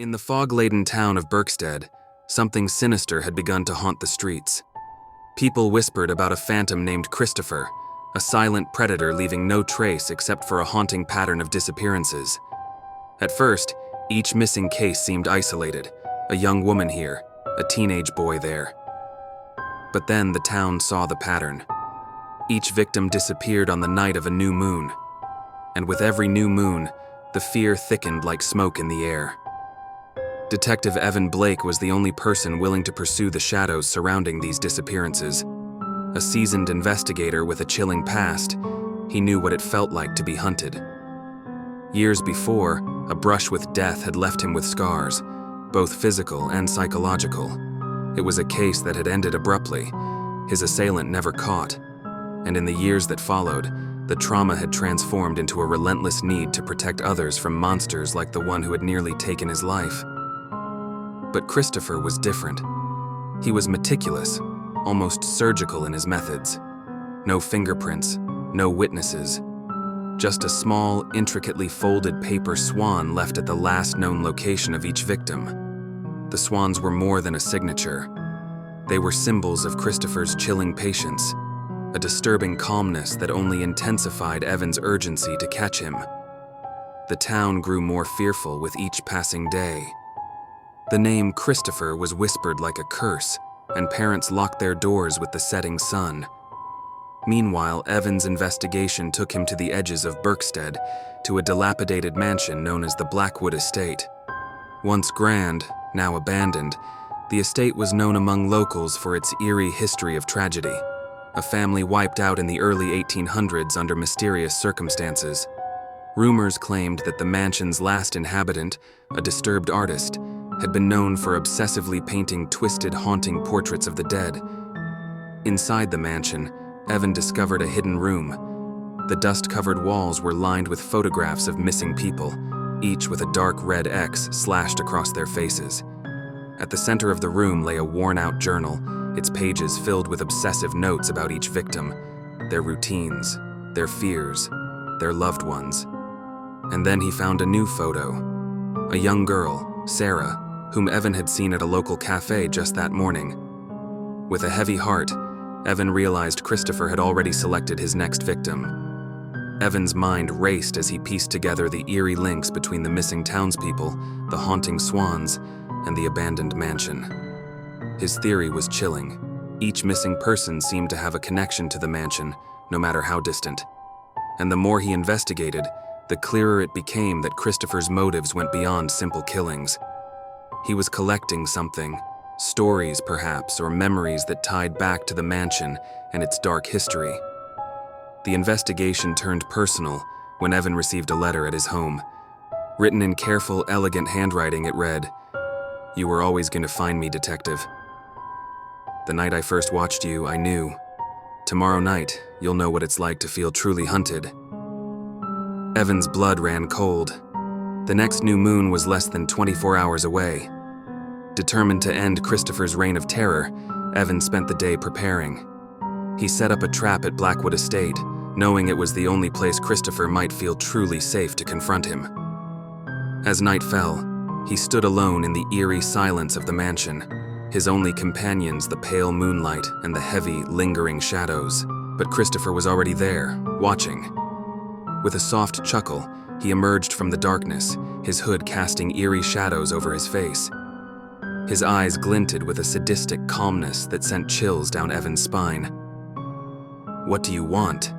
In the fog-laden town of Berkstead, something sinister had begun to haunt the streets. People whispered about a phantom named Christopher, a silent predator leaving no trace except for a haunting pattern of disappearances. At first, each missing case seemed isolated, a young woman here, a teenage boy there. But then the town saw the pattern. Each victim disappeared on the night of a new moon. And with every new moon, the fear thickened like smoke in the air. Detective Evan Blake was the only person willing to pursue the shadows surrounding these disappearances. A seasoned investigator with a chilling past, he knew what it felt like to be hunted. Years before, a brush with death had left him with scars, both physical and psychological. It was a case that had ended abruptly, his assailant never caught, and in the years that followed, the trauma had transformed into a relentless need to protect others from monsters like the one who had nearly taken his life. But Christopher was different. He was meticulous, almost surgical in his methods. No fingerprints, no witnesses. Just a small, intricately folded paper swan left at the last known location of each victim. The swans were more than a signature. They were symbols of Christopher's chilling patience, a disturbing calmness that only intensified Evan's urgency to catch him. The town grew more fearful with each passing day. The name Christopher was whispered like a curse, and parents locked their doors with the setting sun. Meanwhile, Evan's investigation took him to the edges of Berkstead, to a dilapidated mansion known as the Blackwood Estate. Once grand, now abandoned, the estate was known among locals for its eerie history of tragedy. A family wiped out in the early 1800s under mysterious circumstances. Rumors claimed that the mansion's last inhabitant, a disturbed artist, had been known for obsessively painting twisted, haunting portraits of the dead. Inside the mansion, Evan discovered a hidden room. The dust-covered walls were lined with photographs of missing people, each with a dark red X slashed across their faces. At the center of the room lay a worn-out journal, its pages filled with obsessive notes about each victim, their routines, their fears, their loved ones. And then he found a new photo. A young girl, Sarah, whom Evan had seen at a local cafe just that morning. With a heavy heart, Evan realized Christopher had already selected his next victim. Evan's mind raced as he pieced together the eerie links between the missing townspeople, the haunting swans, and the abandoned mansion. His theory was chilling. Each missing person seemed to have a connection to the mansion, no matter how distant. And the more he investigated, the clearer it became that Christopher's motives went beyond simple killings. He was collecting something, stories perhaps, or memories that tied back to the mansion and its dark history. The investigation turned personal when Evan received a letter at his home. Written in careful, elegant handwriting, it read, "You were always going to find me, detective. The night I first watched you, I knew. Tomorrow night, you'll know what it's like to feel truly hunted." Evan's blood ran cold. The next new moon was less than 24 hours away. Determined to end Christopher's reign of terror, Evan spent the day preparing. He set up a trap at Blackwood Estate, knowing it was the only place Christopher might feel truly safe to confront him. As night fell, he stood alone in the eerie silence of the mansion, his only companions the pale moonlight and the heavy, lingering shadows. But Christopher was already there, watching. With a soft chuckle, he emerged from the darkness, his hood casting eerie shadows over his face. His eyes glinted with a sadistic calmness that sent chills down Evan's spine. "What do you want?"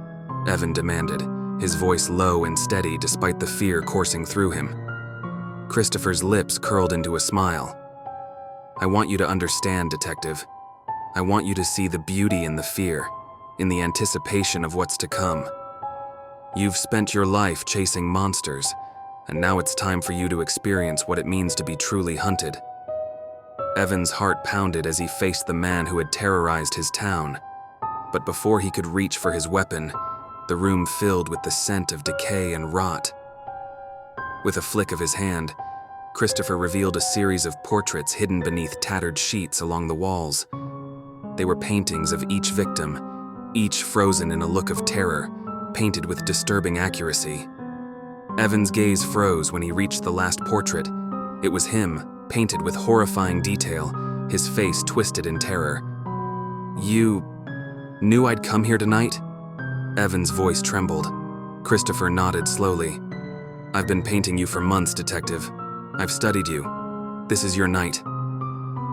Evan demanded, his voice low and steady despite the fear coursing through him. Christopher's lips curled into a smile. "I want you to understand, detective. I want you to see the beauty in the fear, in the anticipation of what's to come. You've spent your life chasing monsters, and now it's time for you to experience what it means to be truly hunted." Evan's heart pounded as he faced the man who had terrorized his town. But before he could reach for his weapon, the room filled with the scent of decay and rot. With a flick of his hand, Christopher revealed a series of portraits hidden beneath tattered sheets along the walls. They were paintings of each victim, each frozen in a look of terror, painted with disturbing accuracy. Evan's gaze froze when he reached the last portrait, It was him, painted with horrifying detail, his face twisted in terror. "You knew I'd come here tonight?" Evan's voice trembled. Christopher nodded slowly. "I've been painting you for months, Detective. I've studied you. This is your night."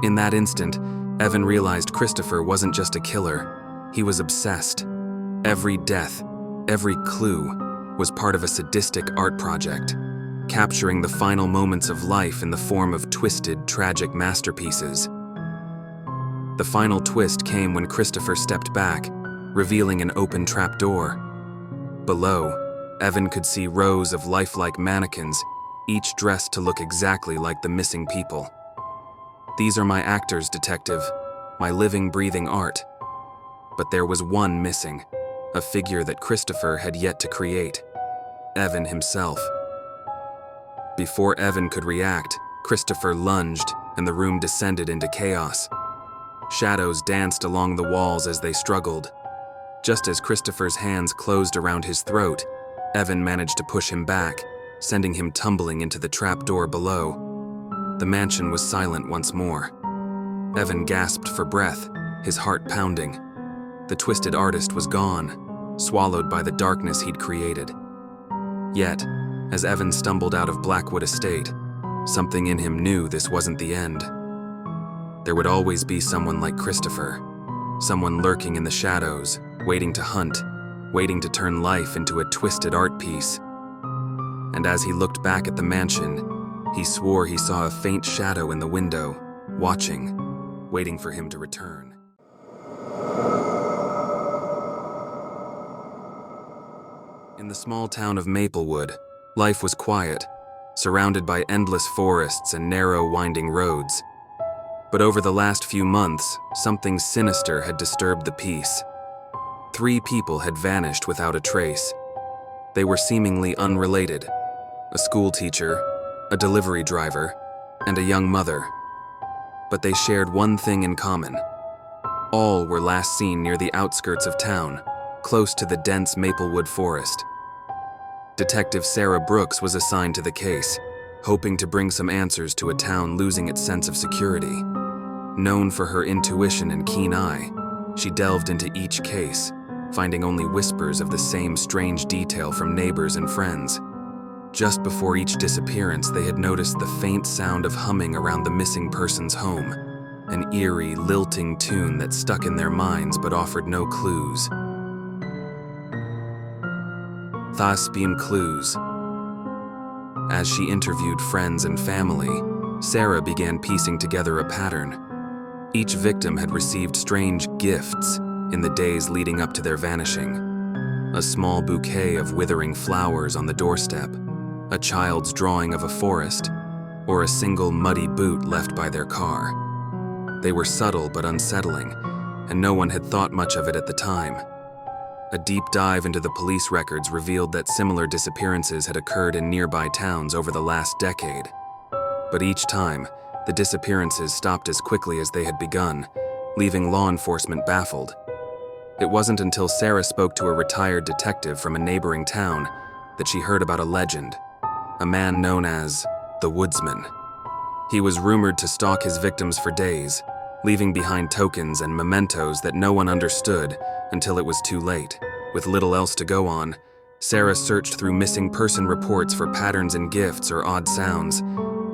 In that instant, Evan realized Christopher wasn't just a killer. He was obsessed. Every death, every clue, was part of a sadistic art project, capturing the final moments of life in the form of twisted, tragic masterpieces. The final twist came when Christopher stepped back, revealing an open trapdoor. Below, Evan could see rows of lifelike mannequins, each dressed to look exactly like the missing people. "These are my actors, Detective, my living, breathing art." But there was one missing, a figure that Christopher had yet to create: Evan himself. Before Evan could react, Christopher lunged, and the room descended into chaos. Shadows danced along the walls as they struggled. Just as Christopher's hands closed around his throat, Evan managed to push him back, sending him tumbling into the trapdoor below. The mansion was silent once more. Evan gasped for breath, his heart pounding. The twisted artist was gone, swallowed by the darkness he'd created. Yet, as Evan stumbled out of Blackwood Estate, something in him knew this wasn't the end. There would always be someone like Christopher, someone lurking in the shadows, waiting to hunt, waiting to turn life into a twisted art piece. And as he looked back at the mansion, he swore he saw a faint shadow in the window, watching, waiting for him to return. In the small town of Maplewood, life was quiet, surrounded by endless forests and narrow, winding roads. But over the last few months, something sinister had disturbed the peace. 3 people had vanished without a trace. They were seemingly unrelated: a school teacher, a delivery driver, and a young mother. But they shared one thing in common. All were last seen near the outskirts of town, close to the dense Maplewood forest. Detective Sarah Brooks was assigned to the case, hoping to bring some answers to a town losing its sense of security. Known for her intuition and keen eye, she delved into each case, finding only whispers of the same strange detail from neighbors and friends. Just before each disappearance, they had noticed the faint sound of humming around the missing person's home, an eerie, lilting tune that stuck in their minds but offered no clues. Thespian clues. As she interviewed friends and family, Sarah began piecing together a pattern. Each victim had received strange gifts in the days leading up to their vanishing. A small bouquet of withering flowers on the doorstep, a child's drawing of a forest, or a single muddy boot left by their car. They were subtle but unsettling, and no one had thought much of it at the time. A deep dive into the police records revealed that similar disappearances had occurred in nearby towns over the last decade. But each time, the disappearances stopped as quickly as they had begun, leaving law enforcement baffled. It wasn't until Sarah spoke to a retired detective from a neighboring town that she heard about a legend, a man known as the Woodsman. He was rumored to stalk his victims for days, leaving behind tokens and mementos that no one understood until it was too late. With little else to go on, Sarah searched through missing person reports for patterns in gifts or odd sounds,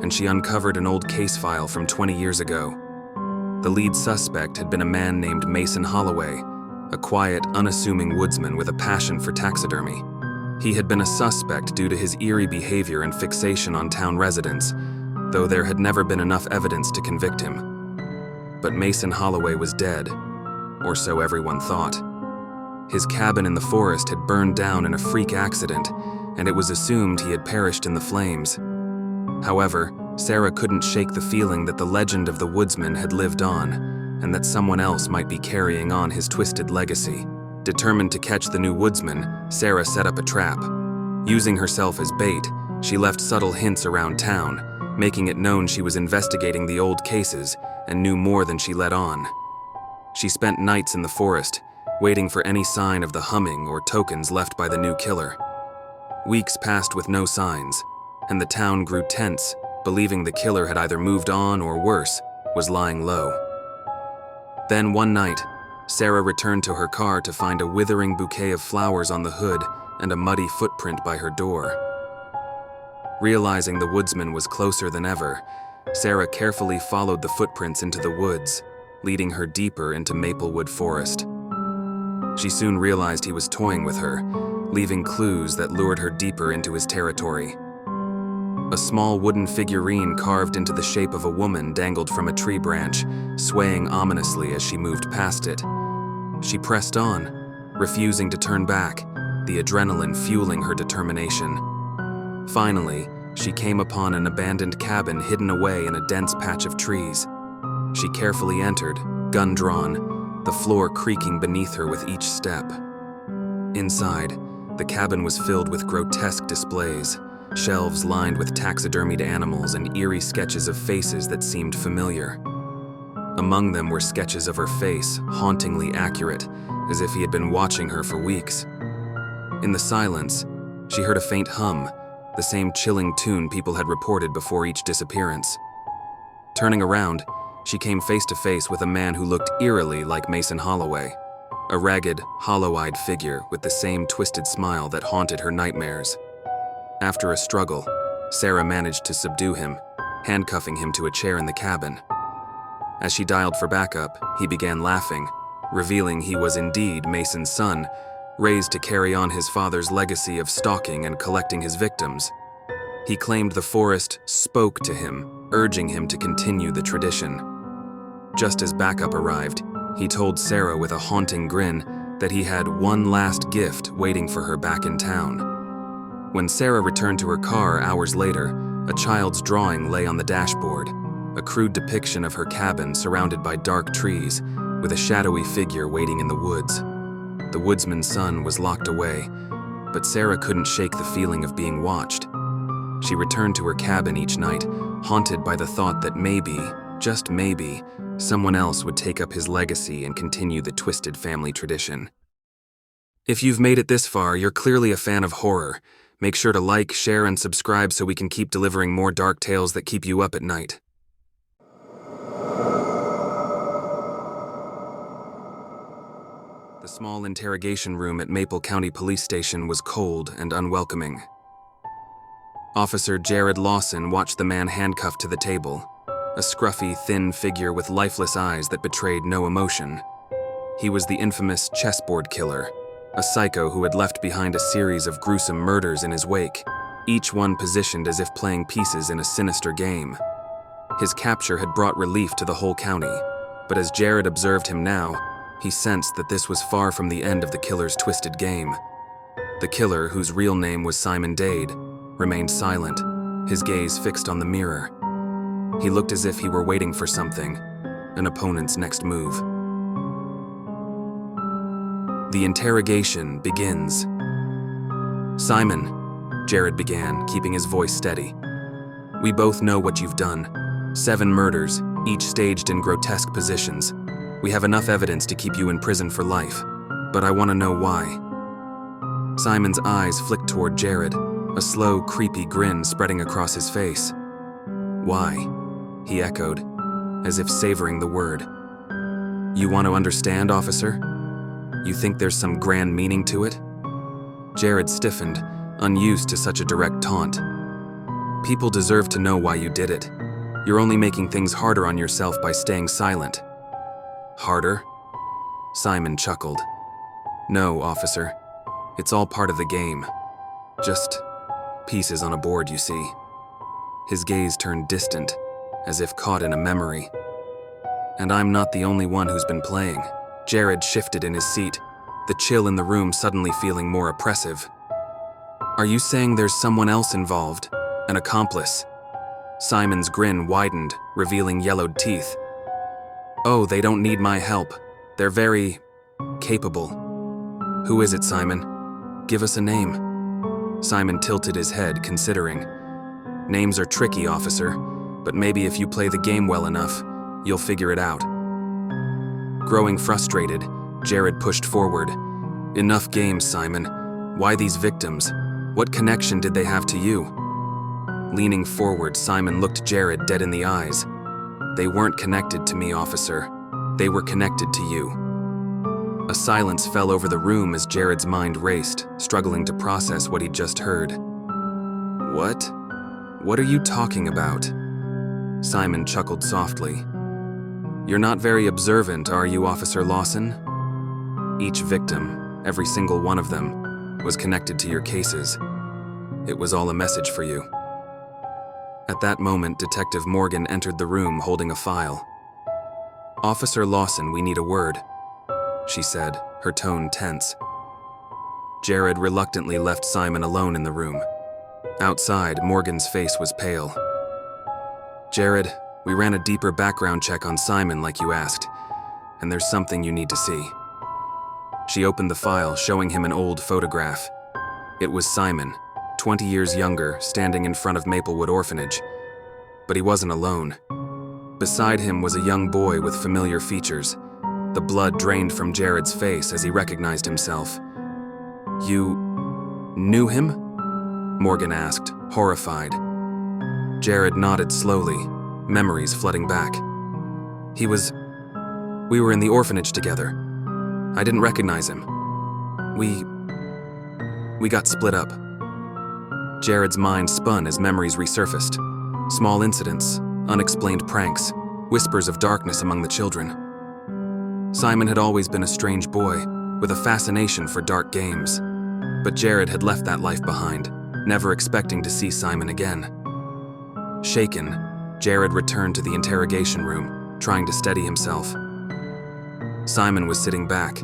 and she uncovered an old case file from 20 years ago. The lead suspect had been a man named Mason Holloway, a quiet, unassuming woodsman with a passion for taxidermy. He had been a suspect due to his eerie behavior and fixation on town residents, though there had never been enough evidence to convict him. But Mason Holloway was dead, or so everyone thought. His cabin in the forest had burned down in a freak accident, and it was assumed he had perished in the flames. However, Sarah couldn't shake the feeling that the legend of the woodsman had lived on, and that someone else might be carrying on his twisted legacy. Determined to catch the new woodsman, Sarah set up a trap. Using herself as bait, she left subtle hints around town, making it known she was investigating the old cases and knew more than she let on. She spent nights in the forest, waiting for any sign of the humming or tokens left by the new killer. Weeks passed with no signs, and the town grew tense, believing the killer had either moved on or worse, was lying low. Then one night, Sarah returned to her car to find a withering bouquet of flowers on the hood and a muddy footprint by her door. Realizing the woodsman was closer than ever, Sarah carefully followed the footprints into the woods, leading her deeper into Maplewood Forest. She soon realized he was toying with her, leaving clues that lured her deeper into his territory. A small wooden figurine carved into the shape of a woman dangled from a tree branch, swaying ominously as she moved past it. She pressed on, refusing to turn back, the adrenaline fueling her determination. Finally, she came upon an abandoned cabin hidden away in a dense patch of trees. She carefully entered, gun drawn, the floor creaking beneath her with each step. Inside, the cabin was filled with grotesque displays, shelves lined with taxidermied animals and eerie sketches of faces that seemed familiar. Among them were sketches of her face, hauntingly accurate, as if he had been watching her for weeks. In the silence, she heard a faint hum, the same chilling tune people had reported before each disappearance. Turning around, she came face to face with a man who looked eerily like Mason Holloway, a ragged, hollow-eyed figure with the same twisted smile that haunted her nightmares. After a struggle, Sarah managed to subdue him, handcuffing him to a chair in the cabin. As she dialed for backup, he began laughing, revealing he was indeed Mason's son, raised to carry on his father's legacy of stalking and collecting his victims. He claimed the forest spoke to him, urging him to continue the tradition. Just as backup arrived, he told Sarah with a haunting grin that he had one last gift waiting for her back in town. When Sarah returned to her car hours later, a child's drawing lay on the dashboard, a crude depiction of her cabin surrounded by dark trees, with a shadowy figure waiting in the woods. The woodsman's son was locked away, but Sarah couldn't shake the feeling of being watched. She returned to her cabin each night, haunted by the thought that maybe, just maybe, someone else would take up his legacy and continue the twisted family tradition. If you've made it this far, you're clearly a fan of horror. Make sure to like, share, and subscribe so we can keep delivering more dark tales that keep you up at night. The small interrogation room at Maple County Police Station was cold and unwelcoming. Officer Jared Lawson watched the man handcuffed to the table, a scruffy, thin figure with lifeless eyes that betrayed no emotion. He was the infamous chessboard killer, a psycho who had left behind a series of gruesome murders in his wake, each one positioned as if playing pieces in a sinister game. His capture had brought relief to the whole county, but as Jared observed him now, he sensed that this was far from the end of the killer's twisted game. The killer, whose real name was Simon Dade, remained silent, his gaze fixed on the mirror. He looked as if he were waiting for something, an opponent's next move. The interrogation begins. "Simon," Jared began, keeping his voice steady. "We both know what you've done. 7 murders, each staged in grotesque positions. We have enough evidence to keep you in prison for life, but I want to know why." Simon's eyes flicked toward Jared, a slow, creepy grin spreading across his face. "Why?" he echoed, as if savoring the word. "You want to understand, officer? You think there's some grand meaning to it?" Jared stiffened, unused to such a direct taunt. "People deserve to know why you did it. You're only making things harder on yourself by staying silent." "Harder?" Simon chuckled. "No, officer. It's all part of the game. Just pieces on a board, you see." His gaze turned distant, as if caught in a memory. "And I'm not the only one who's been playing." Jared shifted in his seat, the chill in the room suddenly feeling more oppressive. "Are you saying there's someone else involved? An accomplice?" Simon's grin widened, revealing yellowed teeth. "Oh, they don't need my help. They're very capable." "Who is it, Simon? Give us a name." Simon tilted his head, considering. "Names are tricky, officer, but maybe if you play the game well enough, you'll figure it out." Growing frustrated, Jared pushed forward. "Enough games, Simon. Why these victims? What connection did they have to you?" Leaning forward, Simon looked Jared dead in the eyes. "They weren't connected to me, officer. They were connected to you." A silence fell over the room as Jared's mind raced, struggling to process what he'd just heard. "What? What are you talking about?" Simon chuckled softly. "You're not very observant, are you, Officer Lawson? Each victim, every single one of them, was connected to your cases. It was all a message for you." At that moment, Detective Morgan entered the room holding a file. "Officer Lawson, we need a word," she said, her tone tense. Jared reluctantly left Simon alone in the room. Outside, Morgan's face was pale. "Jared, we ran a deeper background check on Simon like you asked, and there's something you need to see." She opened the file, showing him an old photograph. It was Simon, 20 years younger, standing in front of Maplewood Orphanage. But he wasn't alone. Beside him was a young boy with familiar features. The blood drained from Jared's face as he recognized himself. "You knew him?" Morgan asked, horrified. Jared nodded slowly, memories flooding back. We were in the orphanage together. I didn't recognize him. We got split up." Jared's mind spun as memories resurfaced. Small incidents, unexplained pranks, whispers of darkness among the children. Simon had always been a strange boy, with a fascination for dark games. But Jared had left that life behind, never expecting to see Simon again. Shaken, Jared returned to the interrogation room, trying to steady himself. Simon was sitting back,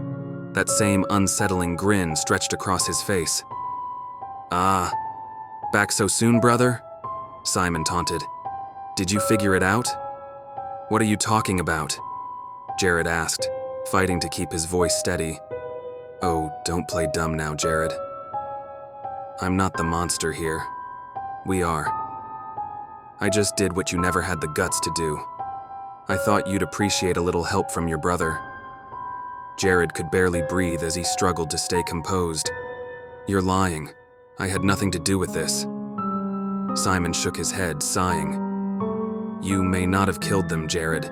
that same unsettling grin stretched across his face. "Ah, back so soon, brother?" Simon taunted. "Did you figure it out?" "What are you talking about?" Jared asked, fighting to keep his voice steady. "Oh, don't play dumb now, Jared. I'm not the monster here. We are. I just did what you never had the guts to do. I thought you'd appreciate a little help from your brother." Jared could barely breathe as he struggled to stay composed. "You're lying. I had nothing to do with this." Simon shook his head, sighing. "You may not have killed them, Jared,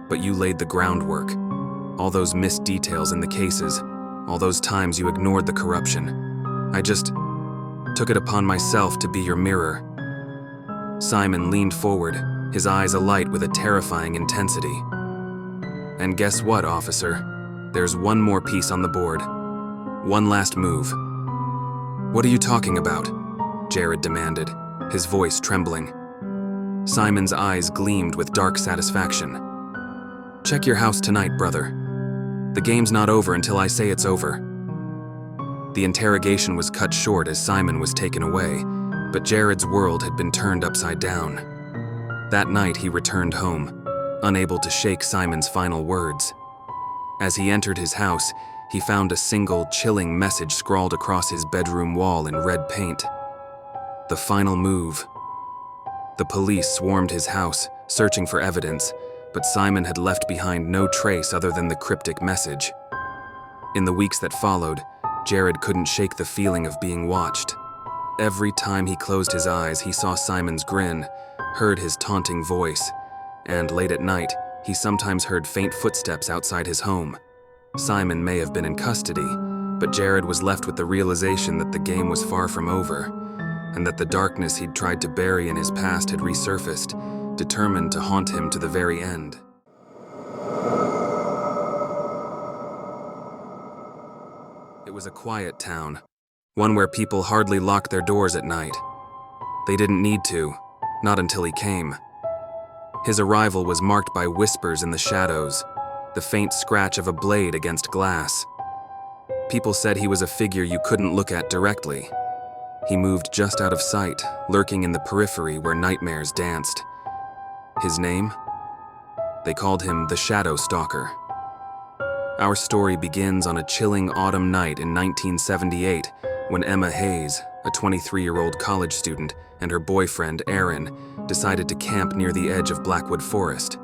but you laid the groundwork. All those missed details in the cases, all those times you ignored the corruption. I just took it upon myself to be your mirror." Simon leaned forward, his eyes alight with a terrifying intensity. "And guess what, officer? There's one more piece on the board. One last move." "What are you talking about?" Jared demanded, his voice trembling. Simon's eyes gleamed with dark satisfaction. "Check your house tonight, brother. The game's not over until I say it's over." The interrogation was cut short as Simon was taken away, but Jared's world had been turned upside down. That night he returned home, unable to shake Simon's final words. As he entered his house, he found a single, chilling message scrawled across his bedroom wall in red paint. The final move. The police swarmed his house, searching for evidence, but Simon had left behind no trace other than the cryptic message. In the weeks that followed, Jared couldn't shake the feeling of being watched. Every time he closed his eyes, he saw Simon's grin, heard his taunting voice, and late at night, he sometimes heard faint footsteps outside his home. Simon may have been in custody, but Jared was left with the realization that the game was far from over, and that the darkness he'd tried to bury in his past had resurfaced, determined to haunt him to the very end. It was a quiet town, one where people hardly locked their doors at night. They didn't need to, not until he came. His arrival was marked by whispers in the shadows, the faint scratch of a blade against glass. People said he was a figure you couldn't look at directly. He moved just out of sight, lurking in the periphery where nightmares danced. His name? They called him the Shadow Stalker. Our story begins on a chilling autumn night in 1978 when Emma Hayes, a 23-year-old college student, and her boyfriend, Aaron, decided to camp near the edge of Blackwood Forest.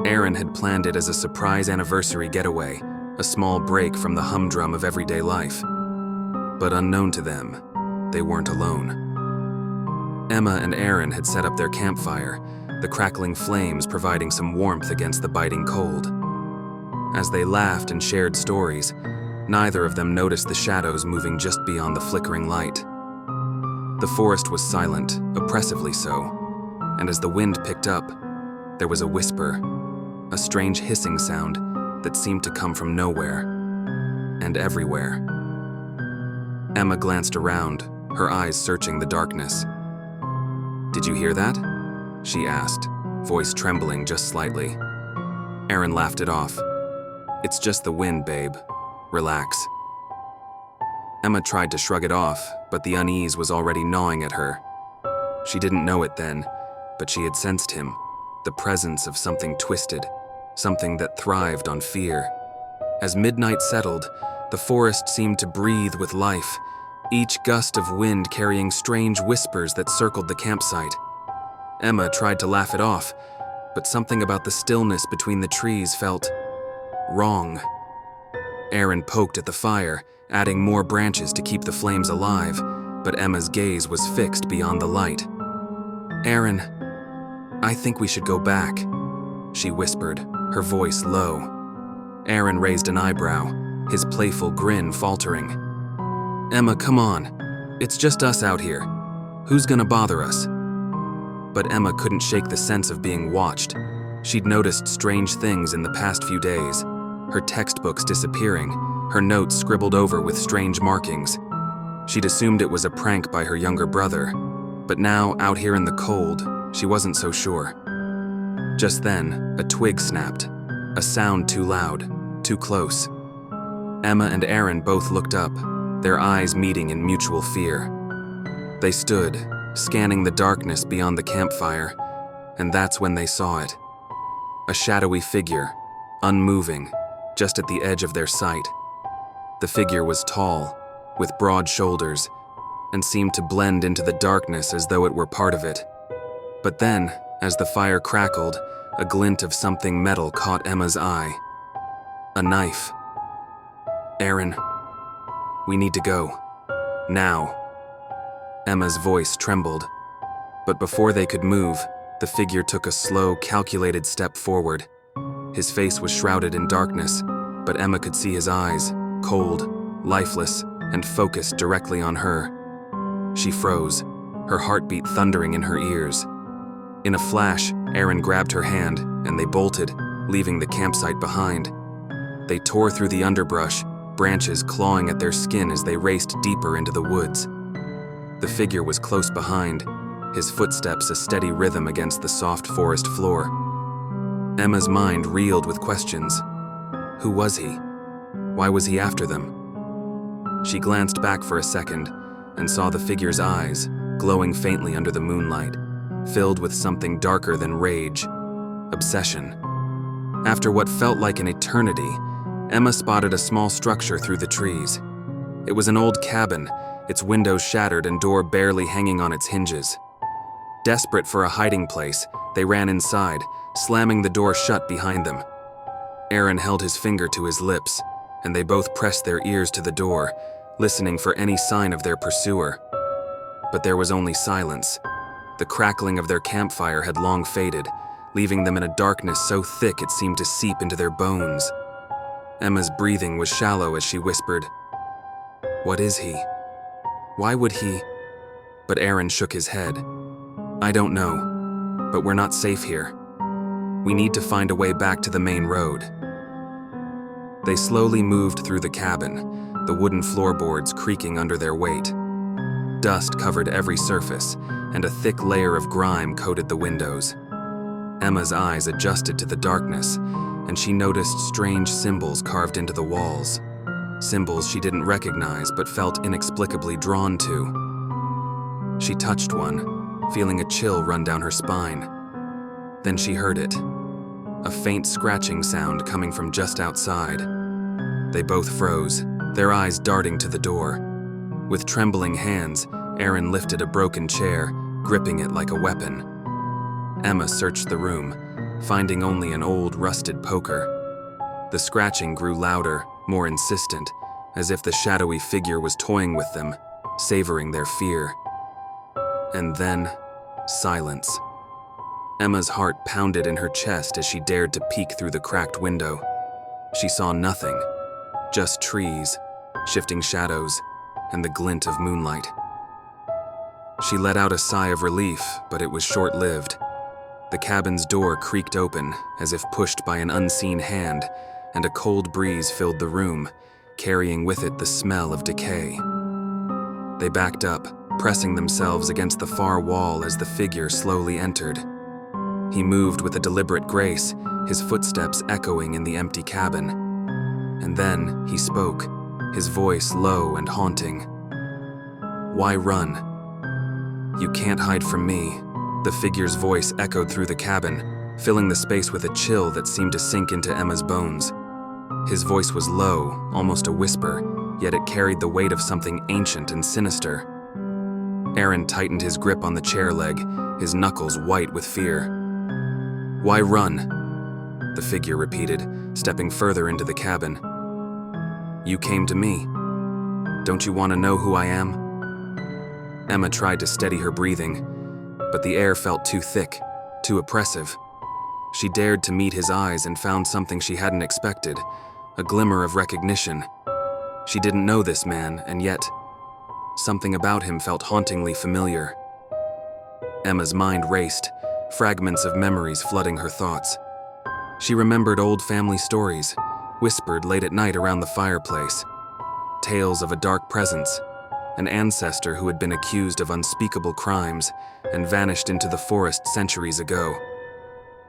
Aaron had planned it as a surprise anniversary getaway, a small break from the humdrum of everyday life. But unknown to them, they weren't alone. Emma and Aaron had set up their campfire, the crackling flames providing some warmth against the biting cold. As they laughed and shared stories, neither of them noticed the shadows moving just beyond the flickering light. The forest was silent, oppressively so, and as the wind picked up, there was a whisper, a strange hissing sound that seemed to come from nowhere and everywhere. Emma glanced around, her eyes searching the darkness. "Did you hear that?" she asked, voice trembling just slightly. Aaron laughed it off. "It's just the wind, babe. Relax." Emma tried to shrug it off, but the unease was already gnawing at her. She didn't know it then, but she had sensed him, the presence of something twisted, something that thrived on fear. As midnight settled, the forest seemed to breathe with life, each gust of wind carrying strange whispers that circled the campsite. Emma tried to laugh it off, but something about the stillness between the trees felt wrong. Aaron poked at the fire, adding more branches to keep the flames alive, but Emma's gaze was fixed beyond the light. "Aaron, I think we should go back," she whispered, her voice low. Aaron raised an eyebrow, his playful grin faltering. "Emma, come on. It's just us out here. Who's gonna bother us?" But Emma couldn't shake the sense of being watched. She'd noticed strange things in the past few days, her textbooks disappearing, her notes scribbled over with strange markings. She'd assumed it was a prank by her younger brother, but now, out here in the cold, she wasn't so sure. Just then, a twig snapped, a sound too loud, too close. Emma and Aaron both looked up, their eyes meeting in mutual fear. They stood, scanning the darkness beyond the campfire, and that's when they saw it. A shadowy figure, unmoving, just at the edge of their sight. The figure was tall, with broad shoulders, and seemed to blend into the darkness as though it were part of it. But then, as the fire crackled, a glint of something metal caught Emma's eye. A knife. "Aaron, we need to go. Now." Emma's voice trembled, but before they could move, the figure took a slow, calculated step forward. His face was shrouded in darkness, but Emma could see his eyes, cold, lifeless, and focused directly on her. She froze, her heartbeat thundering in her ears. In a flash, Aaron grabbed her hand, and they bolted, leaving the campsite behind. They tore through the underbrush, branches clawing at their skin as they raced deeper into the woods. The figure was close behind, his footsteps a steady rhythm against the soft forest floor. Emma's mind reeled with questions. Who was he? Why was he after them? She glanced back for a second and saw the figure's eyes, glowing faintly under the moonlight, filled with something darker than rage, obsession. After what felt like an eternity, Emma spotted a small structure through the trees. It was an old cabin, its windows shattered and door barely hanging on its hinges. Desperate for a hiding place, they ran inside, slamming the door shut behind them. Aaron held his finger to his lips, and they both pressed their ears to the door, listening for any sign of their pursuer. But there was only silence. The crackling of their campfire had long faded, leaving them in a darkness so thick it seemed to seep into their bones. Emma's breathing was shallow as she whispered, "What is he? Why would he?" But Aaron shook his head. "I don't know, but we're not safe here. We need to find a way back to the main road." They slowly moved through the cabin, the wooden floorboards creaking under their weight. Dust covered every surface, and a thick layer of grime coated the windows. Emma's eyes adjusted to the darkness, and she noticed strange symbols carved into the walls. Symbols she didn't recognize but felt inexplicably drawn to. She touched one, feeling a chill run down her spine. Then she heard it, a faint scratching sound coming from just outside. They both froze, their eyes darting to the door. With trembling hands, Aaron lifted a broken chair, gripping it like a weapon. Emma searched the room, finding only an old, rusted poker. The scratching grew louder, more insistent, as if the shadowy figure was toying with them, savoring their fear. And then, silence. Emma's heart pounded in her chest as she dared to peek through the cracked window. She saw nothing, just trees, shifting shadows, and the glint of moonlight. She let out a sigh of relief, but it was short-lived. The cabin's door creaked open, as if pushed by an unseen hand, and a cold breeze filled the room, carrying with it the smell of decay. They backed up, pressing themselves against the far wall as the figure slowly entered. He moved with a deliberate grace, his footsteps echoing in the empty cabin. And then he spoke, his voice low and haunting. "Why run? You can't hide from me." The figure's voice echoed through the cabin, filling the space with a chill that seemed to sink into Emma's bones. His voice was low, almost a whisper, yet it carried the weight of something ancient and sinister. Aaron tightened his grip on the chair leg, his knuckles white with fear. "Why run?" the figure repeated, stepping further into the cabin. "You came to me. Don't you want to know who I am?" Emma tried to steady her breathing, but the air felt too thick, too oppressive. She dared to meet his eyes and found something she hadn't expected, a glimmer of recognition. She didn't know this man, and yet, something about him felt hauntingly familiar. Emma's mind raced, fragments of memories flooding her thoughts. She remembered old family stories, whispered late at night around the fireplace. Tales of a dark presence, an ancestor who had been accused of unspeakable crimes and vanished into the forest centuries ago.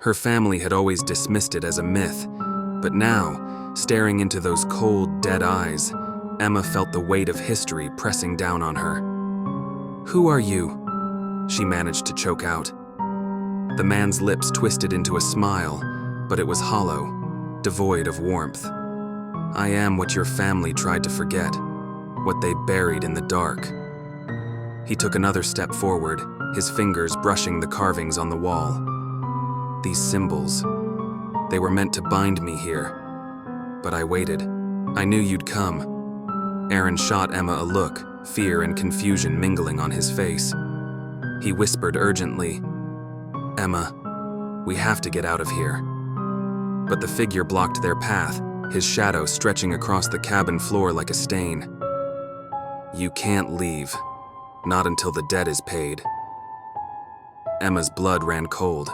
Her family had always dismissed it as a myth, but now, staring into those cold, dead eyes, Emma felt the weight of history pressing down on her. "Who are you?" she managed to choke out. The man's lips twisted into a smile, but it was hollow, devoid of warmth. "I am what your family tried to forget, what they buried in the dark." He took another step forward, his fingers brushing the carvings on the wall. "These symbols, they were meant to bind me here. But I waited. I knew you'd come." Aaron shot Emma a look, fear and confusion mingling on his face. He whispered urgently, "Emma, we have to get out of here." But the figure blocked their path, his shadow stretching across the cabin floor like a stain. "You can't leave, not until the debt is paid." Emma's blood ran cold.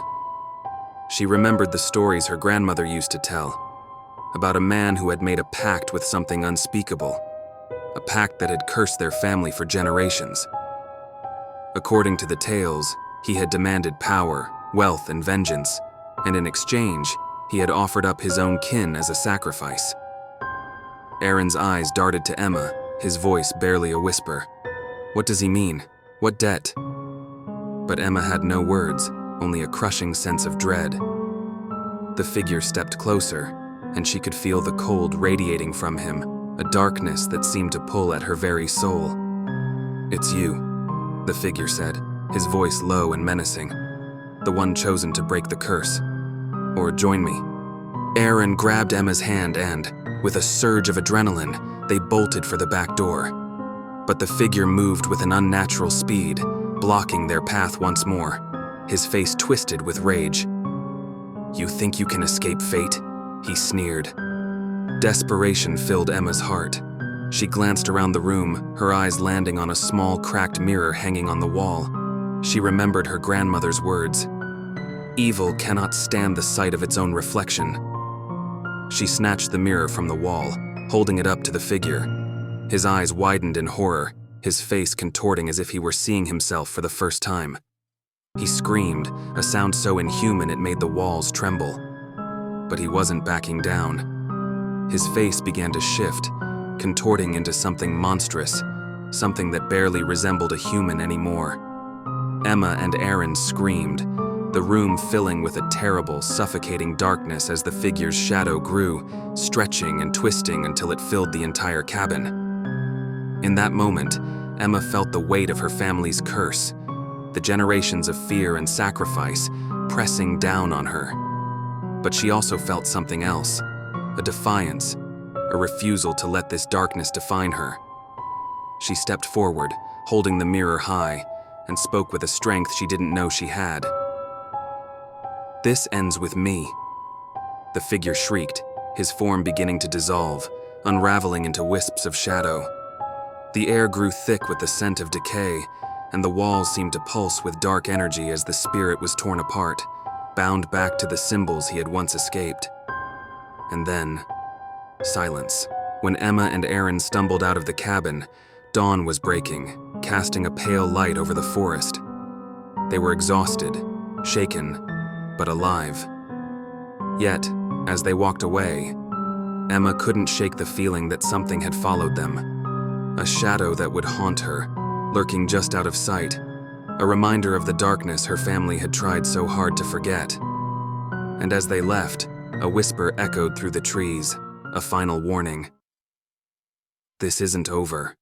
She remembered the stories her grandmother used to tell, about a man who had made a pact with something unspeakable, a pact that had cursed their family for generations. According to the tales, he had demanded power, wealth, and vengeance, and in exchange, he had offered up his own kin as a sacrifice. Aaron's eyes darted to Emma, his voice barely a whisper. "What does he mean? What debt?" But Emma had no words, only a crushing sense of dread. The figure stepped closer, and she could feel the cold radiating from him, a darkness that seemed to pull at her very soul. "It's you," the figure said, his voice low and menacing. "The one chosen to break the curse. Or join me." Aaron grabbed Emma's hand and, with a surge of adrenaline, they bolted for the back door. But the figure moved with an unnatural speed, blocking their path once more, his face twisted with rage. "You think you can escape fate?" he sneered. Desperation filled Emma's heart. She glanced around the room, her eyes landing on a small cracked mirror hanging on the wall. She remembered her grandmother's words, "Evil cannot stand the sight of its own reflection." She snatched the mirror from the wall, holding it up to the figure. His eyes widened in horror, his face contorting as if he were seeing himself for the first time. He screamed, a sound so inhuman it made the walls tremble. But he wasn't backing down. His face began to shift, contorting into something monstrous, something that barely resembled a human anymore. Emma and Aaron screamed, the room filling with a terrible, suffocating darkness as the figure's shadow grew, stretching and twisting until it filled the entire cabin. In that moment, Emma felt the weight of her family's curse, the generations of fear and sacrifice pressing down on her. But she also felt something else, a defiance, a refusal to let this darkness define her. She stepped forward, holding the mirror high, and spoke with a strength she didn't know she had. "This ends with me." The figure shrieked, his form beginning to dissolve, unraveling into wisps of shadow. The air grew thick with the scent of decay, and the walls seemed to pulse with dark energy as the spirit was torn apart, bound back to the symbols he had once escaped. And then, silence. When Emma and Aaron stumbled out of the cabin, dawn was breaking, casting a pale light over the forest. They were exhausted, shaken, but alive. Yet, as they walked away, Emma couldn't shake the feeling that something had followed them. A shadow that would haunt her, lurking just out of sight, a reminder of the darkness her family had tried so hard to forget. And as they left, a whisper echoed through the trees, a final warning. "This isn't over."